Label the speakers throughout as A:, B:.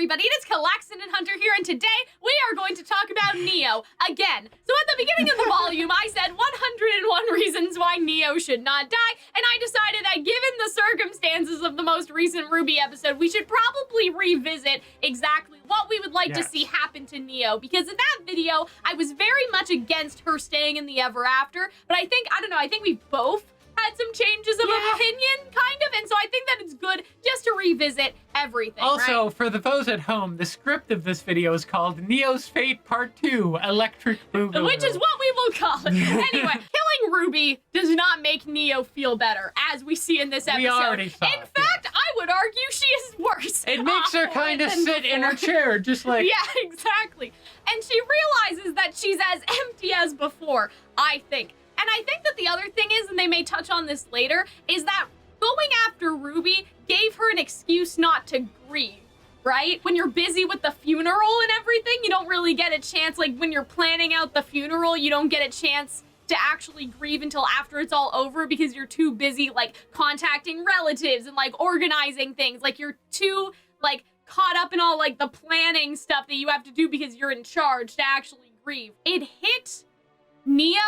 A: everybody, it is Calxiyn and Hunter here, and today we are going to talk about Neo again. So at the beginning of the volume, I said 101 reasons why Neo should not die, and I decided that given the circumstances of the most recent RWBY episode, we should probably revisit exactly what we would like to see happen to Neo, because in that video, I was very much against her staying in the Ever After, but I think we both had some changes of opinion, kind of, and so I think that it's good just to revisit everything.
B: Also,
A: right?
B: for those at home, the script of this video is called Neo's Fate Part 2, Electric Boogaloo.
A: Which is what we will call it. Anyway, killing RWBY does not make Neo feel better, as we see in this episode.
B: We already saw
A: in fact, I would argue she is worse.
B: It makes her kind of sit in her chair, just like...
A: Yeah, exactly. And she realizes that she's as empty as before, I think. And I think that the other thing is, and they may touch on this later, is that going after RWBY gave her an excuse not to grieve, right? When you're busy with the funeral and everything, you don't really get a chance, like when you're planning out the funeral, you don't get a chance to actually grieve until after it's all over because you're too busy, like, contacting relatives and, like, organizing things. Like, you're too, like, caught up in all, like, the planning stuff that you have to do because you're in charge to actually grieve. It hit Neo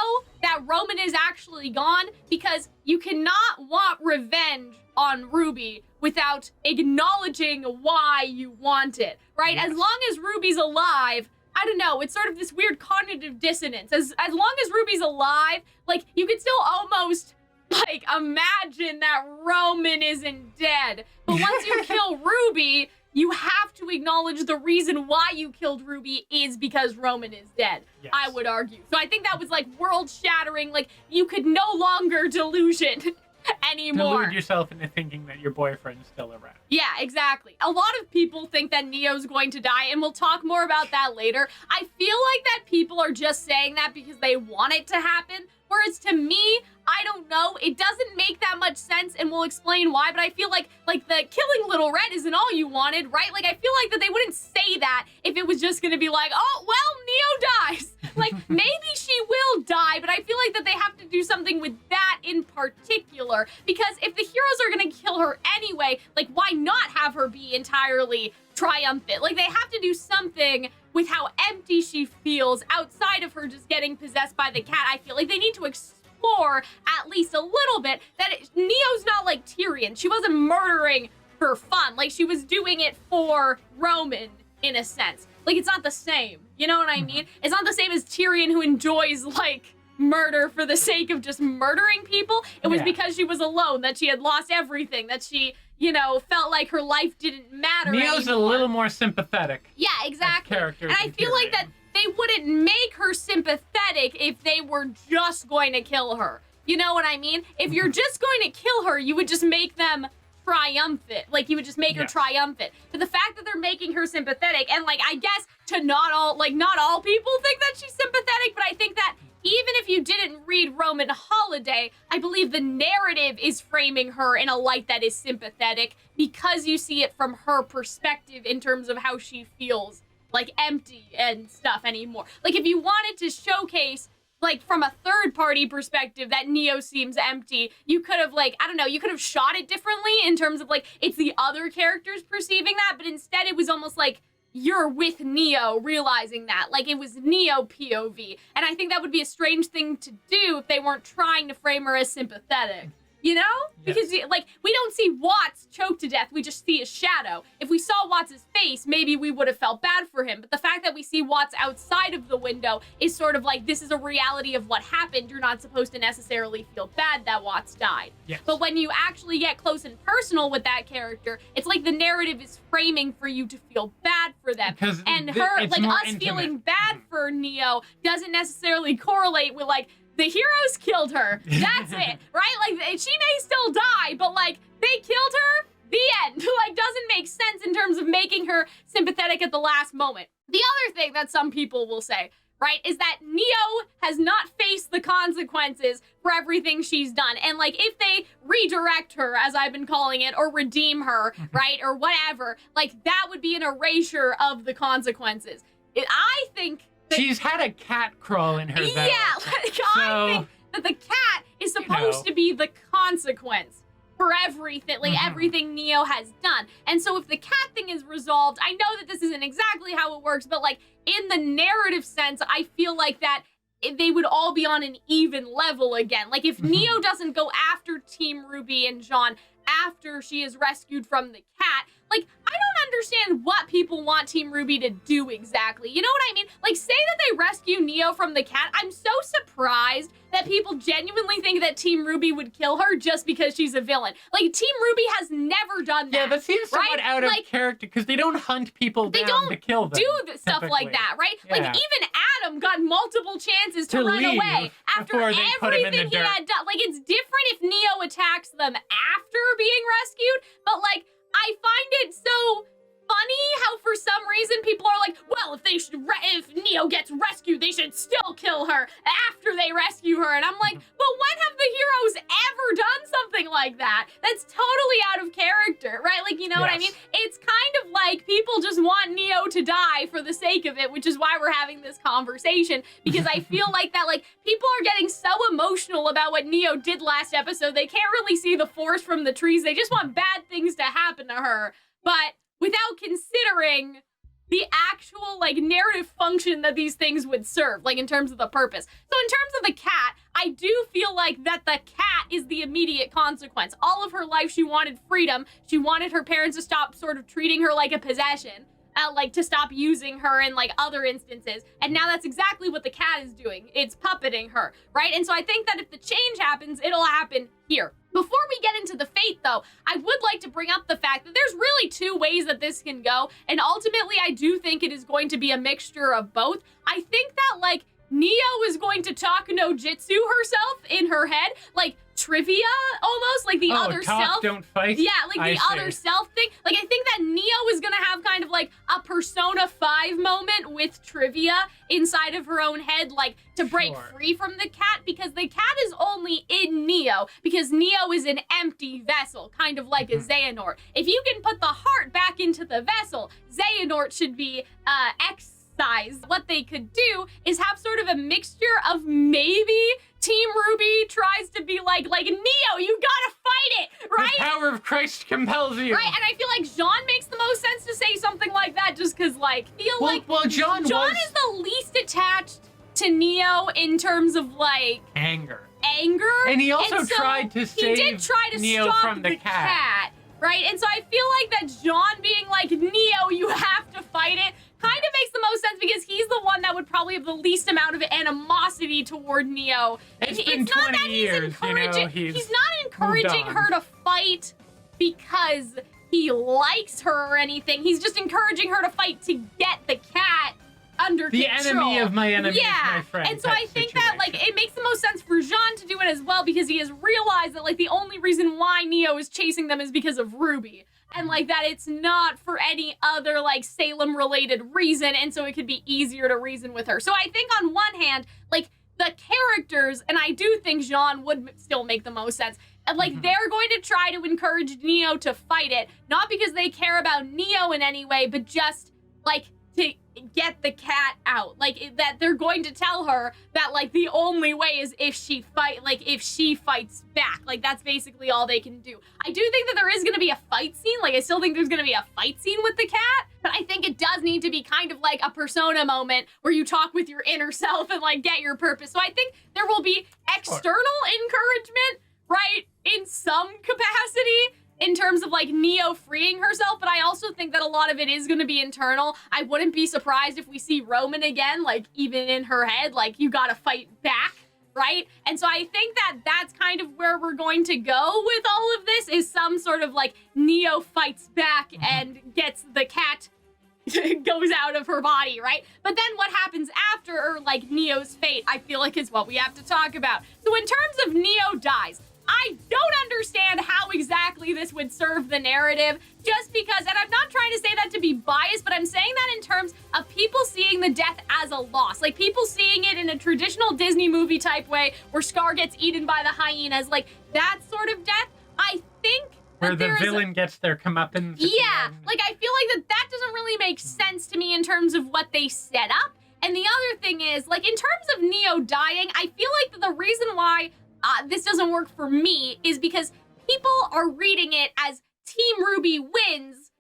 A: that Roman is actually gone because you cannot want revenge on RWBY without acknowledging why you want it, right?
B: Yes.
A: As long as RWBY's alive, I don't know, it's sort of this weird cognitive dissonance. As long as RWBY's alive, like, you could still almost, like, imagine that Roman isn't dead. But once you kill RWBY, you have to acknowledge the reason why you killed RWBY is because Roman is dead,
B: Yes.
A: I would argue. So I think that was, like, world-shattering. Like, you could no longer delusion anymore.
B: Delude yourself into thinking that your boyfriend's still around.
A: Yeah, exactly. A lot of people think that Neo's going to die, and we'll talk more about that later. I feel like that people are just saying that because they want it to happen, whereas to me, I don't know, it doesn't make that much sense, and we'll explain why, but I feel like the killing Little Red isn't all you wanted, right? Like, I feel like that they wouldn't say that if it was just gonna be like, oh, well, Neo dies. Like, maybe she will die, but I feel like that they have to do something with that in particular, because if the heroes are gonna kill her anyway, like, why not have her be entirely triumphant? Like, they have to do something with how empty she feels outside of her just getting possessed by the cat. I feel like they need to explore at least a little bit that Neo's not like Tyrion. She wasn't murdering for fun. Like, she was doing it for Roman, in a sense. Like, it's not the same. You know what I mean? It's not the same as Tyrion, who enjoys, like, murder for the sake of just murdering people. It was because she was alone, that she had lost everything, that she, you know, felt like her life didn't matter
B: Neo's
A: anymore.
B: a little more sympathetic.
A: Yeah, exactly. And I feel
B: Tyrion.
A: like that they wouldn't make her sympathetic if they were just going to kill her. You know what I mean? If you're just going to kill her, you would just make them triumphant. Like, you would just make her triumphant. But the fact that they're making her sympathetic, and, like, I guess to not all people think that she's sympathetic, but I think that even if you didn't read Roman Holiday, I believe the narrative is framing her in a light that is sympathetic because you see it from her perspective in terms of how she feels, like, empty and stuff anymore. Like, if you wanted to showcase, like, from a third-party perspective that Neo seems empty, you could have, like, I don't know, you could have shot it differently in terms of, like, it's the other characters perceiving that, but instead it was almost like you're with Neo realizing that. Like, it was Neo POV. And I think that would be a strange thing to do if they weren't trying to frame her as sympathetic. You know? Because, like, we don't see Watts choke to death. We just see his shadow. If we saw Watts' face, maybe we would have felt bad for him. But the fact that we see Watts outside of the window is sort of like, this is a reality of what happened. You're not supposed to necessarily feel bad that Watts died.
B: Yes.
A: But when you actually get close and personal with that character, it's like the narrative is framing for you to feel bad for them. And her, like, us feeling bad for Neo doesn't necessarily correlate with, like, the heroes killed her. That's it, right? Like, she may still die, but, like, they killed her. The end. Like, doesn't make sense in terms of making her sympathetic at the last moment. The other thing that some people will say, right, is that Neo has not faced the consequences for everything she's done. And, like, if they redirect her, as I've been calling it, or redeem her, right, or whatever, like, that would be an erasure of the consequences. I think
B: she's had a cat crawl in her though.
A: Yeah, like, I think that the cat is supposed to be the consequence. for everything, like everything Neo has done. And so if the cat thing is resolved, I know that this isn't exactly how it works, but like in the narrative sense, I feel like that they would all be on an even level again. Like if Neo doesn't go after Team RWBY and Jean after she is rescued from the cat, like I don't understand what people want Team RWBY to do exactly. You know what I mean? Like say that they rescue Neo from the cat. I'm so surprised that people genuinely think that Team RWBY would kill her just because she's a villain. Like Team RWBY has never done that.
B: Yeah, that seems somewhat
A: right?
B: out of character because they don't hunt people down to kill them.
A: They don't do stuff like that, right?
B: Yeah.
A: Like even Adam got multiple chances to run away after everything he had done. Like it's different if Neo attacks them after being rescued, but like I find it so funny how for some reason people are like, well, if Neo gets rescued, they should still kill her after they rescue her. And I'm like, but when have the heroes ever done something like that? That's totally out of character, right? Like, you know what I mean? It's kind of like people just want Neo to die for the sake of it, which is why we're having this conversation, because I feel like that, like, people are getting so emotional about what Neo did last episode. They can't really see the forest from the trees. They just want bad things to happen to her. But without considering the actual, like, narrative function that these things would serve, like, in terms of the purpose. So in terms of the cat, I do feel like that the cat is the immediate consequence. All of her life, she wanted freedom. She wanted her parents to stop sort of treating her like a possession. Like, to stop using her in, like, other instances. And now that's exactly what the cat is doing. It's puppeting her, right? And so I think that if the change happens, it'll happen here. Before we get into the fate, though, I would like to bring up the fact that there's really two ways that this can go. And ultimately, I do think it is going to be a mixture of both. I think that, like, Neo is going to talk no jitsu herself in her head, like trivia almost, like the other self.
B: Don't fight.
A: Yeah, like the other self thing. Like I think that Neo is gonna have kind of like a Persona 5 moment with trivia inside of her own head, like to break free from the cat, because the cat is only in Neo because Neo is an empty vessel, kind of like a Xehanort. If you can put the heart back into the vessel, Xehanort should be size. What they could do is have sort of a mixture of maybe Team RWBY tries to be like Neo, you gotta fight it, right?
B: The power of Christ compels you.
A: Right, and I feel like Jean makes the most sense to say something like that just because, like,
B: Jean
A: is the least attached to Neo in terms of, like...
B: Anger.
A: And
B: he also tried to save Neo
A: stop
B: from the cat.
A: Right? And so I feel like that Jean being like, Neo, you have to fight it, kind of makes the most sense because he's the one that would probably have the least amount of animosity toward Neo.
B: It's been 20 years,
A: he's not encouraging her to fight because he likes her or anything. He's just encouraging her to fight to get the cat under control.
B: The enemy of my enemy is my friend.
A: And so I think that, like, it makes the most sense for Jean to do it as well because he has realized that, like, the only reason why Neo is chasing them is because of RWBY. And, like, that it's not for any other, like, Salem-related reason, and so it could be easier to reason with her. So I think on one hand, like, the characters, and I do think Jean would still make the most sense, and, like, they're going to try to encourage Neo to fight it, not because they care about Neo in any way, but just, like, to get the cat out. Like, that they're going to tell her that, like, the only way is if she fights back. Like, that's basically all they can do. I do think that there is going to be a fight scene. Like, I still think there's going to be a fight scene with the cat, but I think it does need to be kind of like a Persona moment where you talk with your inner self and, like, get your purpose. So I think there will be external encouragement, right, in some capacity, in terms of, like, Neo freeing herself, but I also think that a lot of it is going to be internal. I wouldn't be surprised if we see Roman again, like, even in her head, like, you gotta fight back, right? And so I think that that's kind of where we're going to go with all of this, is some sort of, like, Neo fights back and gets the cat goes out of her body, right? But then what happens after, or, like, Neo's fate, I feel like is what we have to talk about. So in terms of Neo dies, I don't understand how exactly this would serve the narrative, just because, and I'm not trying to say that to be biased, but I'm saying that in terms of people seeing the death as a loss. Like, people seeing it in a traditional Disney movie type way, where Scar gets eaten by the hyenas, like, that sort of death, I think
B: where the villain gets their comeuppance.
A: Yeah, like, I feel like that doesn't really make sense to me in terms of what they set up. And the other thing is, like, in terms of Neo dying, I feel like the reason why this doesn't work for me is because people are reading it as Team RWBY wins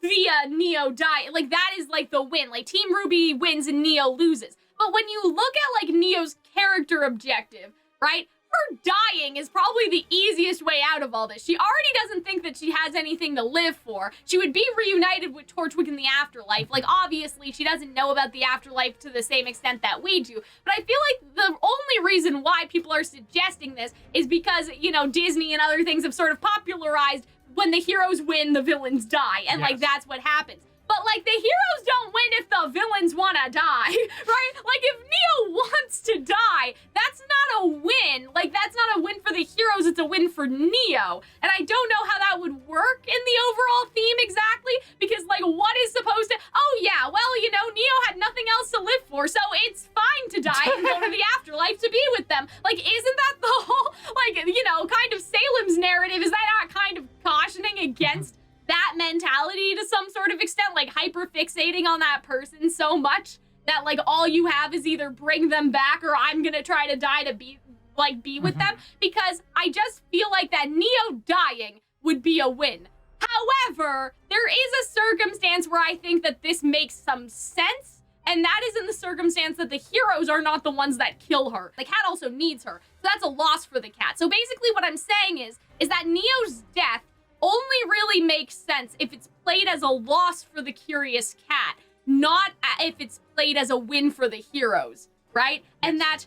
A: via Neo die. Like, that is, like, the win. Like, Team RWBY wins and Neo loses. But when you look at, like, Neo's character objective, right? Her dying is probably the easiest way out of all this. She already doesn't think that she has anything to live for. She would be reunited with Torchwick in the afterlife. Like, obviously, she doesn't know about the afterlife to the same extent that we do. But I feel like the only reason why people are suggesting this is because, you know, Disney and other things have sort of popularized when the heroes win, the villains die. And, like, that's what happens. But, like, the heroes don't win if the villains want to die, right? Like, if Neo wants to die, that's not a win. Like, that's not a win for the heroes, it's a win for Neo. And I don't know how that would work in the overall theme exactly, because, like, what is supposed to... Oh, yeah, well, you know, Neo had nothing else to live for, so it's fine to die and go to the afterlife to be with them. Like, isn't that the whole, like, you know, kind of Salem's narrative? Is that not kind of cautioning against that mentality to some sort of extent, like hyper fixating on that person so much that like all you have is either bring them back or I'm gonna try to die to be with them? Because I just feel like that Neo dying would be a win. However, there is a circumstance where I think that this makes some sense, and that is in the circumstance that the heroes are not the ones that kill her. The cat also needs her, so that's a loss for the cat. So basically what I'm saying is that Neo's death only really makes sense if it's played as a loss for the curious cat, not if it's played as a win for the heroes, right? And that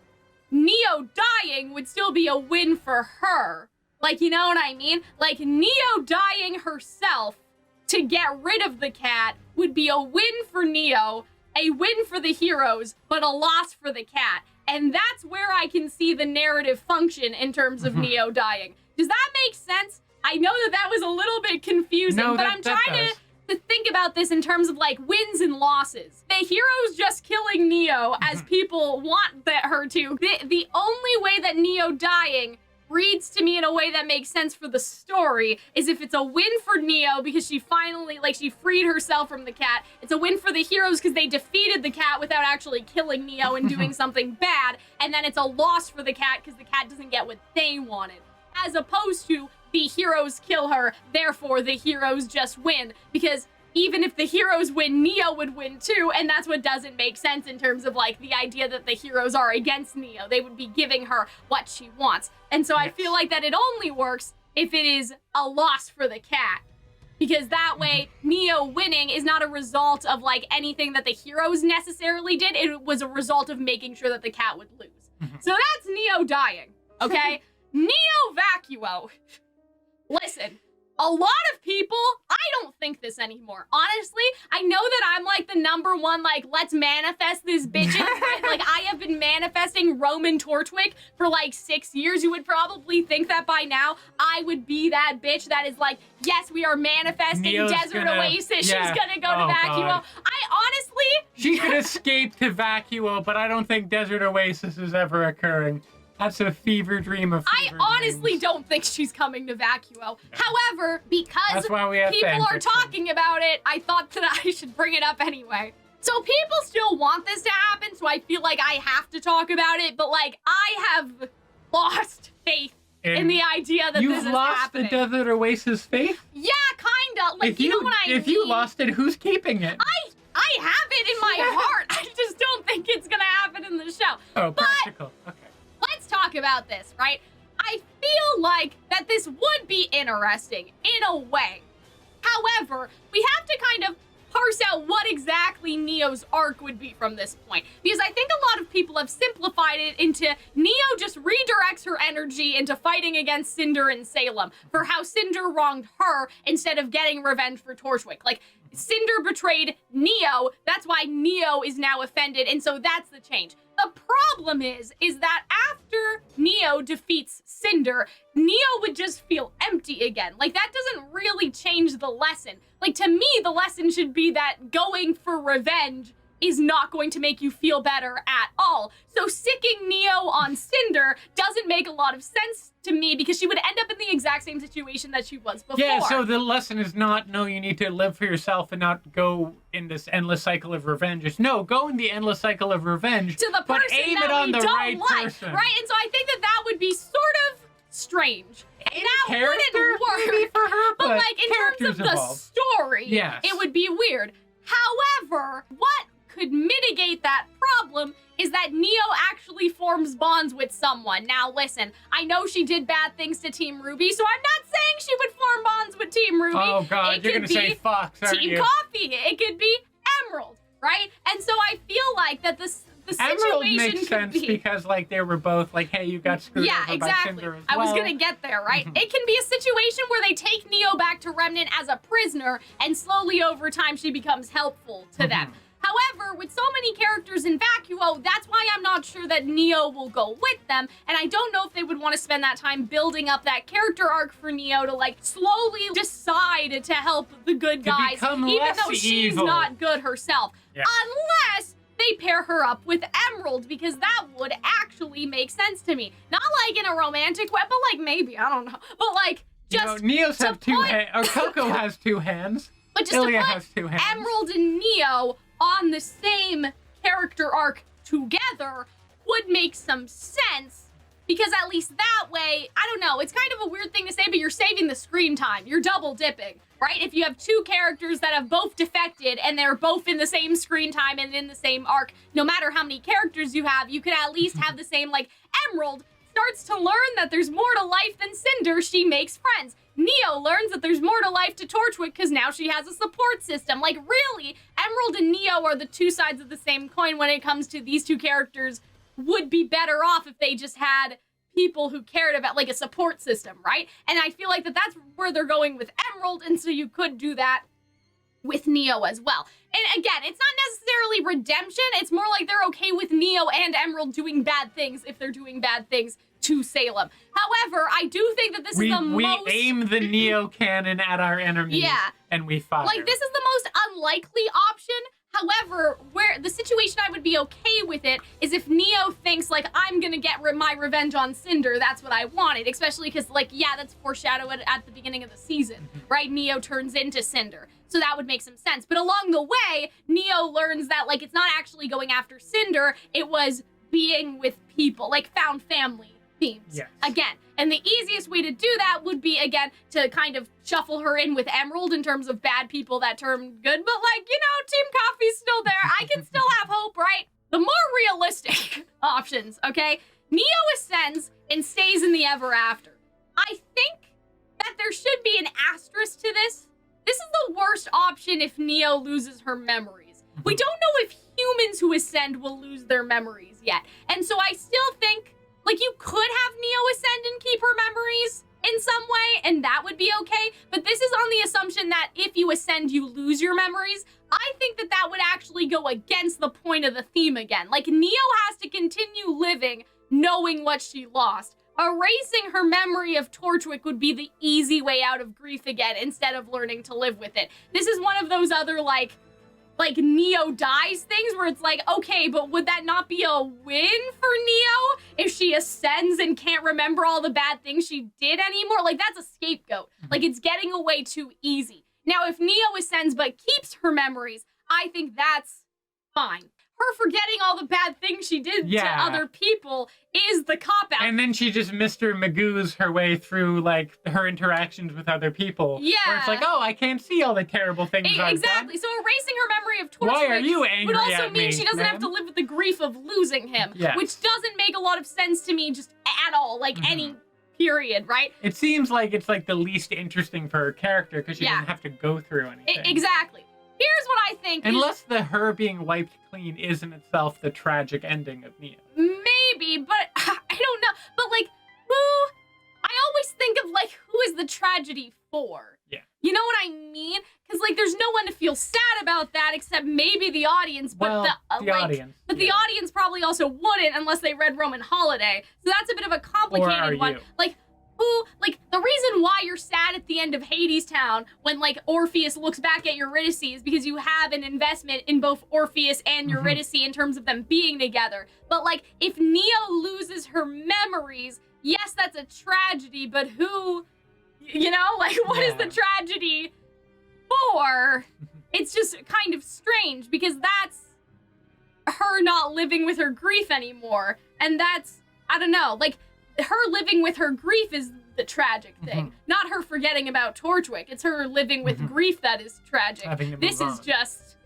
A: Neo dying would still be a win for her. Like, you know what I mean? Like, Neo dying herself to get rid of the cat would be a win for Neo, a win for the heroes, but a loss for the cat. And that's where I can see the narrative function in terms of Neo dying. Does that make sense? I know that was a little bit confusing, but I'm trying to think about this in terms of, like, wins and losses. The hero's just killing Neo as people want her to. The only way that Neo dying reads to me in a way that makes sense for the story is if it's a win for Neo because she finally, like, she freed herself from the cat. It's a win for the heroes because they defeated the cat without actually killing Neo and doing something bad. And then it's a loss for the cat because the cat doesn't get what they wanted. As opposed to the heroes kill her, therefore the heroes just win. Because even if the heroes win, Neo would win too, and that's what doesn't make sense in terms of, like, the idea that the heroes are against Neo. They would be giving her what she wants. And so I feel like that it only works if it is a loss for the cat. Because that way, Neo winning is not a result of, like, anything that the heroes necessarily did. It was a result of making sure that the cat would lose. So that's Neo dying, okay? Neo vacuo. Listen, a lot of people, I don't think this anymore. Honestly, I know that I'm like the #1, like, let's manifest this bitches. Like, I have been manifesting Roman Torchwick for like 6 years. You would probably think that by now I would be that bitch that is like, yes, we are manifesting
B: Neo's
A: Desert Oasis.
B: Yeah.
A: She's gonna go to Vacuo.
B: God.
A: I honestly...
B: She could escape to Vacuo, but I don't think Desert Oasis is ever occurring. That's a fever dream of fever
A: honestly
B: dreams.
A: don't think she's coming to Vacuo. However, because
B: That's why we have
A: people are
B: fanfiction.
A: talking about it, I thought that I should bring it up anyway. So people still want this to happen, so I feel like I have to talk about it, but, like, I have lost faith in the idea that this is happening.
B: You've lost the Desert Oasis faith?
A: Yeah, kinda. Like, you know what I mean?
B: If you lost it, who's keeping it?
A: I have it in my heart. I just don't think it's gonna happen in the show.
B: Oh, practical. Okay.
A: Let's talk about this, right? I feel like that this would be interesting in a way. However, we have to kind of parse out what exactly Neo's arc would be from this point. Because I think a lot of people have simplified it into Neo just redirects her energy into fighting against Cinder and Salem for how Cinder wronged her instead of getting revenge for Torchwick. Like, Cinder betrayed Neo, that's why Neo is now offended, and so that's the change. The problem is that after Neo defeats Cinder, Neo would just feel empty again. Like, that doesn't really change the lesson. Like, to me, the lesson should be that going for revenge is not going to make you feel better at all. So sicking Neo on Cinder doesn't make a lot of sense to me because she would end up in the exact same situation that she was before.
B: Yeah, so the lesson is not, no, you need to live for yourself and not go in this endless cycle of revenge. It's, no, go in the endless cycle of revenge,
A: to the
B: but
A: person
B: aim
A: that
B: it on
A: we
B: the
A: don't
B: right
A: like,
B: person.
A: right? And so I think that would be sort of strange. that
B: character
A: wouldn't
B: maybe
A: work.
B: for her,
A: But like in terms
B: characters
A: of the
B: evolve.
A: story,
B: Yes.
A: it would be weird. However, what could mitigate that problem is that Neo actually forms bonds with someone. Now listen, I know she did bad things to Team RWBY, so I'm not saying she would form bonds with Team RWBY.
B: Oh God,
A: It
B: you're
A: could
B: gonna say
A: be
B: Fox, aren't
A: Team
B: you?
A: Coffee. It could be Emerald, right? And so I feel like that the
B: Emerald
A: situation
B: makes
A: could
B: sense
A: be
B: because like they were both like, hey, you got screwed
A: yeah,
B: over by
A: exactly.
B: Cinder as
A: I
B: well.
A: was gonna get there, right?
B: Mhm.
A: It can be a situation where they take Neo back to Remnant as a prisoner, and slowly over time she becomes helpful to them. However, with so many characters in Vacuo, that's why I'm not sure that Neo will go with them, and I don't know if they would want to spend that time building up that character arc for Neo to like slowly decide to help the good
B: To
A: guys,
B: become
A: even
B: less
A: though she's
B: evil.
A: not good herself.
B: Yeah.
A: Unless they pair her up with Emerald, because that would actually make sense to me. Not like in a romantic way, but like maybe, I don't know. But like just
B: Neos
A: to
B: have two
A: put-
B: hands, or Coco has two hands.
A: but just
B: Ilya
A: to put
B: has two hands.
A: Emerald and Neo on the same character arc together would make some sense, because at least that way, I don't know, it's kind of a weird thing to say, but you're saving the screen time. You're double dipping, right? If you have two characters that have both defected and they're both in the same screen time and in the same arc, no matter how many characters you have, you could at least have the same, like, Emerald starts to learn that there's more to life than Cinder, she makes friends. Neo learns that there's more to life to Torchwick because now she has a support system. Like, really, Emerald and Neo are the two sides of the same coin when it comes to these two characters would be better off if they just had people who cared about, like, a support system, right? And I feel like that's where they're going with Emerald, and so you could do that with Neo as well. And again, it's not necessarily redemption. It's more like they're okay with Neo and Emerald doing bad things if they're doing bad things to Salem. However, I do think that this is the most...
B: We aim the Neo cannon at our enemies,
A: Yeah.
B: and we fire.
A: Like, this is the most unlikely option. However, where the situation I would be okay with it is if Neo thinks, like, I'm gonna get my revenge on Cinder, that's what I wanted. Especially because, like, yeah, that's foreshadowed at the beginning of the season, right? Neo turns into Cinder. So that would make some sense. But along the way, Neo learns that, like, it's not actually going after Cinder, it was being with people, like, found family themes.
B: Yes.
A: Again. And the easiest way to do that would be, again, to kind of shuffle her in with Emerald in terms of bad people that turn good. But, like, you know, Team Coffee's still there. I can still have hope, right? The more realistic options, okay? Neo ascends and stays in the ever after. I think that there should be an asterisk to this. This is the worst option if Neo loses her memories. We don't know if humans who ascend will lose their memories yet. And so I still think, like, you could have Neo ascend and keep her memories in some way, and that would be okay. But this is on the assumption that if you ascend, you lose your memories. I think that that would actually go against the point of the theme again. Like, Neo has to continue living knowing what she lost. Erasing her memory of Torchwick would be the easy way out of grief again, instead of learning to live with it. This is one of those other, like Neo dies things where it's like, okay, but would that not be a win for Neo if she ascends and can't remember all the bad things she did anymore? Like, that's a scapegoat. Like, it's getting away too easy. Now, if Neo ascends but keeps her memories, I think that's fine. Her forgetting all the bad things she did to other people is the cop-out.
B: And then she just Mr. Magoo's her way through, like, her interactions with other people.
A: Yeah.
B: Where it's like, oh, I can't see all the terrible things I've done.
A: Exactly. So erasing her memory of Torchwick
B: Why are you angry
A: would also
B: at
A: mean
B: me,
A: she doesn't have to
B: man?
A: live with the grief of losing him,
B: Yes.
A: which doesn't make a lot of sense to me just at all, like any period, right?
B: It seems like it's, like, the least interesting for her character because she doesn't have to go through anything.
A: Exactly. Here's what I think.
B: Unless the her being wiped clean is in itself the tragic ending of Neo.
A: Maybe, but I don't know. But, like, I always think of, like, who is the tragedy for?
B: Yeah.
A: You know what I mean? Because, like, there's no one to feel sad about that except maybe the audience. But
B: Well, the audience.
A: But the audience probably also wouldn't unless they read Roman Holiday. So that's a bit of a complicated one.
B: you?
A: Like, the reason why you're sad at the end of Hades Town when, like, Orpheus looks back at Eurydice is because you have an investment in both Orpheus and Eurydice in terms of them being together. But, like, if Neo loses her memories, yes, that's a tragedy, but who, you know, like, what is the tragedy for? It's just kind of strange because that's her not living with her grief anymore. And that's, I don't know, like, her living with her grief is the tragic thing. Not her forgetting about Torchwick. It's her living with grief that is tragic. This is just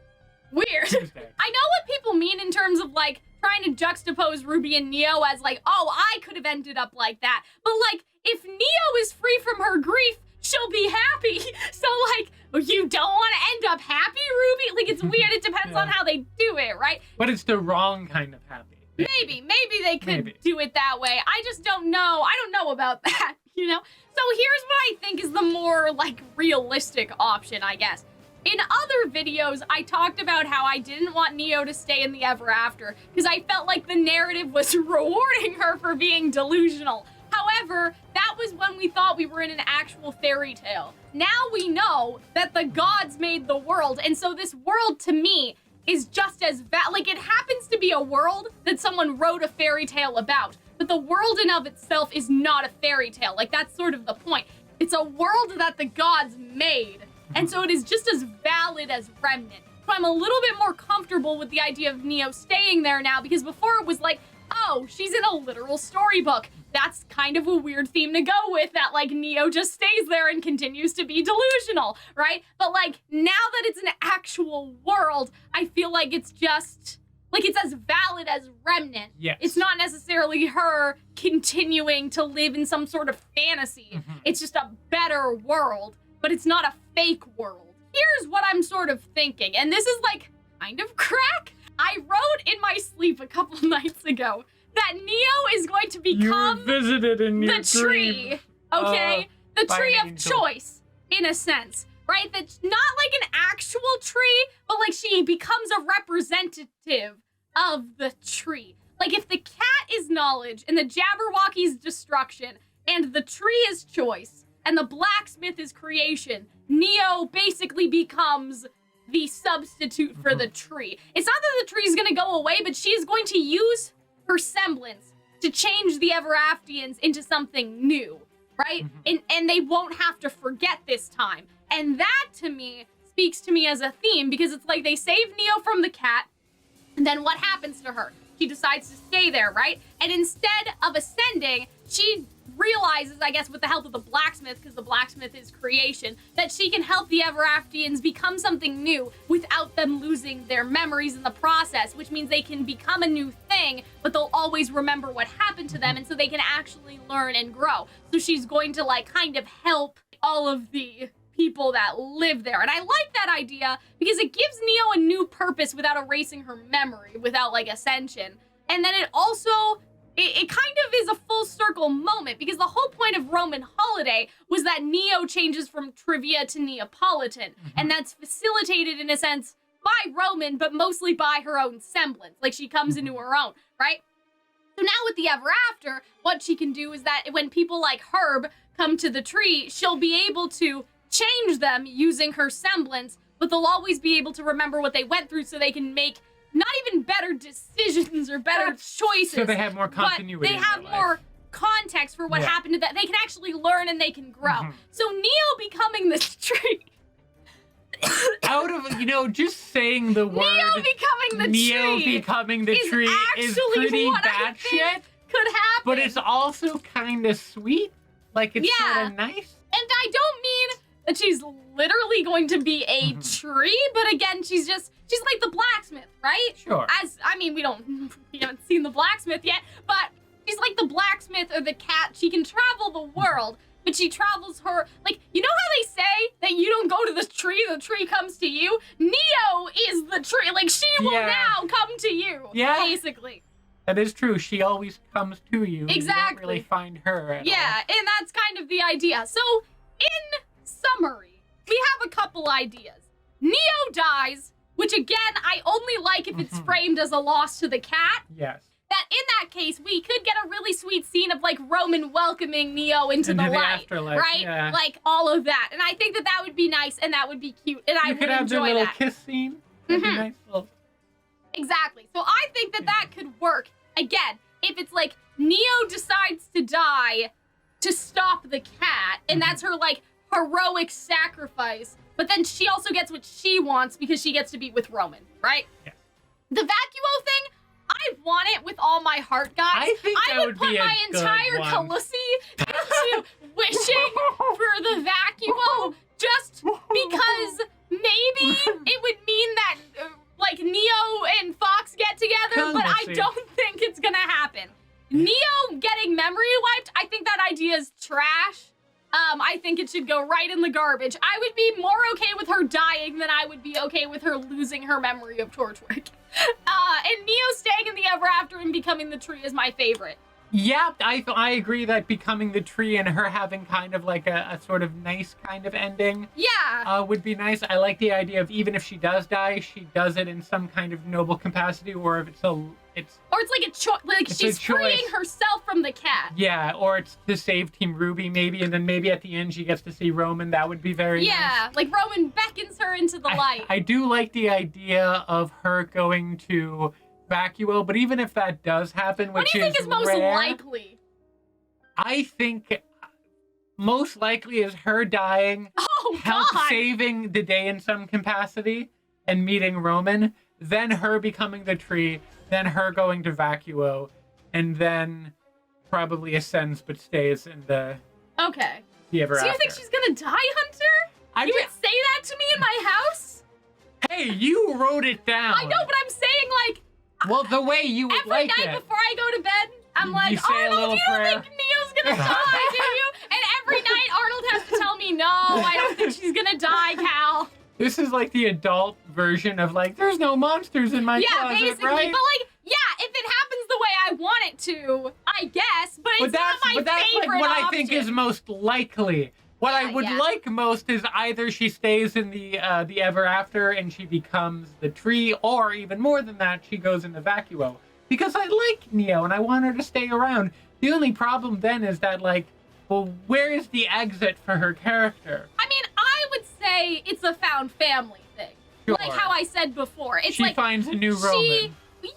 A: weird. I know what people mean in terms of, like, trying to juxtapose RWBY and Neo as, like, oh, I could have ended up like that. But, like, if Neo is free from her grief, she'll be happy. So, like, you don't want to end up happy, RWBY? Like, it's weird. It depends on how they do it, right?
B: But it's the wrong kind of happy.
A: Maybe they could do it that way. I just don't know. I don't know about that, you know? So here's what I think is the more, like, realistic option, I guess. In other videos, I talked about how I didn't want Neo to stay in the Ever After because I felt like the narrative was rewarding her for being delusional. However, that was when we thought we were in an actual fairy tale. Now we know that the gods made the world, and so this world, to me, is just as like, it happens to be a world that someone wrote a fairy tale about, but the world in of itself is not a fairy tale. Like, that's sort of the point. It's a world that the gods made, and so it is just as valid as Remnant. So I'm a little bit more comfortable with the idea of Neo staying there now, because before it was like, oh, she's in a literal storybook. That's kind of a weird theme to go with, that, like, Neo just stays there and continues to be delusional, right? But, like, now that it's an actual world, I feel like it's just, like, it's as valid as Remnant.
B: Yes.
A: It's not necessarily her continuing to live in some sort of fantasy. It's just a better world, but it's not a fake world. Here's what I'm sort of thinking, and this is, like, kind of crack. I wrote in my sleep a couple nights ago that Neo is going to become
B: the
A: tree, okay? The tree of choice, in a sense, right? That's not like an actual tree, but like she becomes a representative of the tree. Like, if the cat is knowledge and the Jabberwocky's destruction and the tree is choice and the blacksmith is creation, Neo basically becomes the substitute for the tree. It's not that the tree's gonna go away, but she's going to use her semblance to change the Ever-Aftians into something new, right? And they won't have to forget this time. And that, to me, speaks to me as a theme, because it's like they save Neo from the cat, and then what happens to her? She decides to stay there, right? And instead of ascending, she realizes, I guess with the help of the blacksmith, because the blacksmith is creation, that she can help the Ever-Aftians become something new without them losing their memories in the process, which means they can become a new thing, but they'll always remember what happened to them, and so they can actually learn and grow. So she's going to, like, kind of help all of the people that live there. And I like that idea because it gives Neo a new purpose without erasing her memory, without, like, ascension. And then it also, it kind of is a full circle moment, because the whole point of Roman Holiday was that Neo changes from trivia to Neopolitan. And that's facilitated, in a sense, by Roman, but mostly by her own semblance. Like, she comes into her own, right? So now with the Ever After, what she can do is that when people like Herb come to the tree, she'll be able to change them using her semblance, but they'll always be able to remember what they went through, so they can make not even better decisions or better choices.
B: So they have more continuity.
A: But they have more context for what happened to that. They can actually learn and they can grow. So Neo becoming this tree.
B: Out of, you know, just saying the word Neo becoming the tree is pretty bad shit.
A: Could happen.
B: But it's also kind of sweet. Like, it's sort of nice. And
A: I don't mean that she's literally going to be a tree, but again, she's like the blacksmith, right?
B: Sure.
A: We haven't seen the blacksmith yet, but she's like the blacksmith or the cat. She can travel the world, but she travels her, like, you know how they say that you don't go to the tree comes to you? Neo is the tree. Like, she will now come to you, basically.
B: That is true. She always comes to you.
A: Exactly.
B: You don't really find her at all.
A: And that's kind of the idea. So, in summary, we have a couple ideas. Neo dies, which again, I only like if it's framed as a loss to the cat.
B: Yes.
A: That in that case, we could get a really sweet scene of, like, Roman welcoming Neo into the light,
B: afterlife,
A: right?
B: Yeah.
A: Like, all of that. And I think that that would be nice, and that would be cute, and I would enjoy that.
B: You could have the little kiss scene. That'd be nice. Little...
A: Exactly. So I think that that could work. Again, if it's like Neo decides to die to stop the cat, and that's her, like, heroic sacrifice, but then she also gets what she wants because she gets to be with Roman, right?
B: Yeah.
A: The vacuo thing, I want it with all my heart, guys.
B: I think
A: I would put my entire Khaleesi in to wishing for the vacuo just because maybe it would mean that like Neo and Fox get together, but I don't think it's gonna happen. Neo getting memory wiped, I think that idea is trash. I think it should go right in the garbage. I would be more okay with her dying than I would be okay with her losing her memory of Torchwick. And Neo staying in the Ever After and becoming the tree is my favorite.
B: Yeah, I agree that becoming the tree and her having kind of like a sort of nice kind of ending would be nice. I like the idea of even if she does die, she does it in some kind of noble capacity, or if it's
A: like she's freeing herself from the cat.
B: Yeah, or it's to save Team RWBY maybe, and then maybe at the end she gets to see Roman. That would be very nice.
A: Yeah, like Roman beckons her into the light.
B: I do like the idea of her going to vacuo, but even if that does happen, which
A: what do you think is most likely?
B: I think most likely is her dying, saving the day in some capacity, and meeting Roman, then her becoming the tree, then her going to vacuo, and then probably ascends but stays in the Ever After.
A: So you think she's gonna die, Hunter? You would say that to me in my house?
B: Hey, you wrote it down.
A: I know, but I'm saying like.
B: Well, the way you would like it.
A: Every night before I go to bed, I'm like, Arnold, you don't think Neo's gonna die, do you? And every night Arnold has to tell me, no, I don't think she's gonna die, Cal.
B: This is like the adult version of like, there's no monsters in my closet,
A: basically,
B: right?
A: But like, if it happens the way I want it to, I guess, but it's not my favorite
B: that's like what
A: option.
B: I think is most likely. What I would like most is either she stays in the Ever After and she becomes the tree, or even more than that, she goes into vacuo. Because I like Neo and I want her to stay around. The only problem then is that like, well, where is the exit for her character?
A: I mean, I would say it's a found family thing.
B: Sure.
A: Like how I said before. It's
B: she finds a new Roman.
A: Yeah,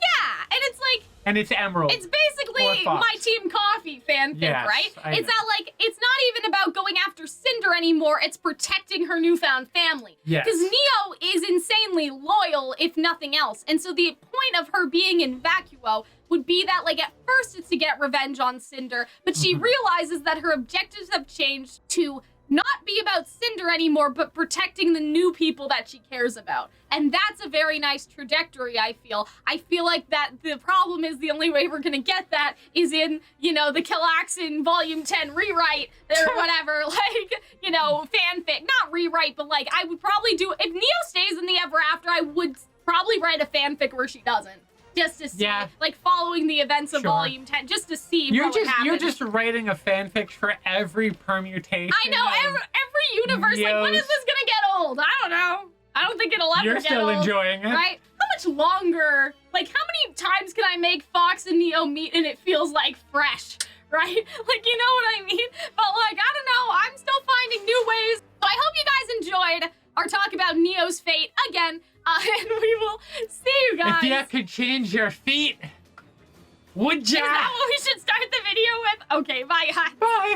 A: and it's like...
B: And it's Emerald.
A: It's basically my Team Coffee fanfic, right? It's that, like, it's not even about going after Cinder anymore. It's protecting her newfound family.
B: Yes.
A: Because Neo is insanely loyal, if nothing else. And so the point of her being in vacuo would be that, like, at first it's to get revenge on Cinder, but she realizes that her objectives have changed to not be about Cinder anymore, but protecting the new people that she cares about. And that's a very nice trajectory, I feel. I feel like that the problem is the only way we're gonna get that is in, you know, the Calxiyn Volume 10 rewrite or whatever, like, you know, fanfic. Not rewrite, but like, I would probably do, if Neo stays in the Ever After, I would probably write a fanfic where she doesn't. Just to see, like, following the events of Volume 10, just to see what happens.
B: You're just writing a fanfic for every permutation.
A: I know, every universe. Like, when is this gonna get old? I don't know. I don't think it'll ever get old.
B: You're still enjoying it.
A: Right? How much longer? Like, how many times can I make Fox and Neo meet and it feels like fresh? Right? Like, you know what I mean? But, like, I don't know. I'm still finding new ways. So I hope you guys enjoyed our talk about Neo's fate again. And we will see you guys.
B: If you could change your feet, would ya?
A: Is that what we should start the video with? Okay, bye, guys.
B: Bye.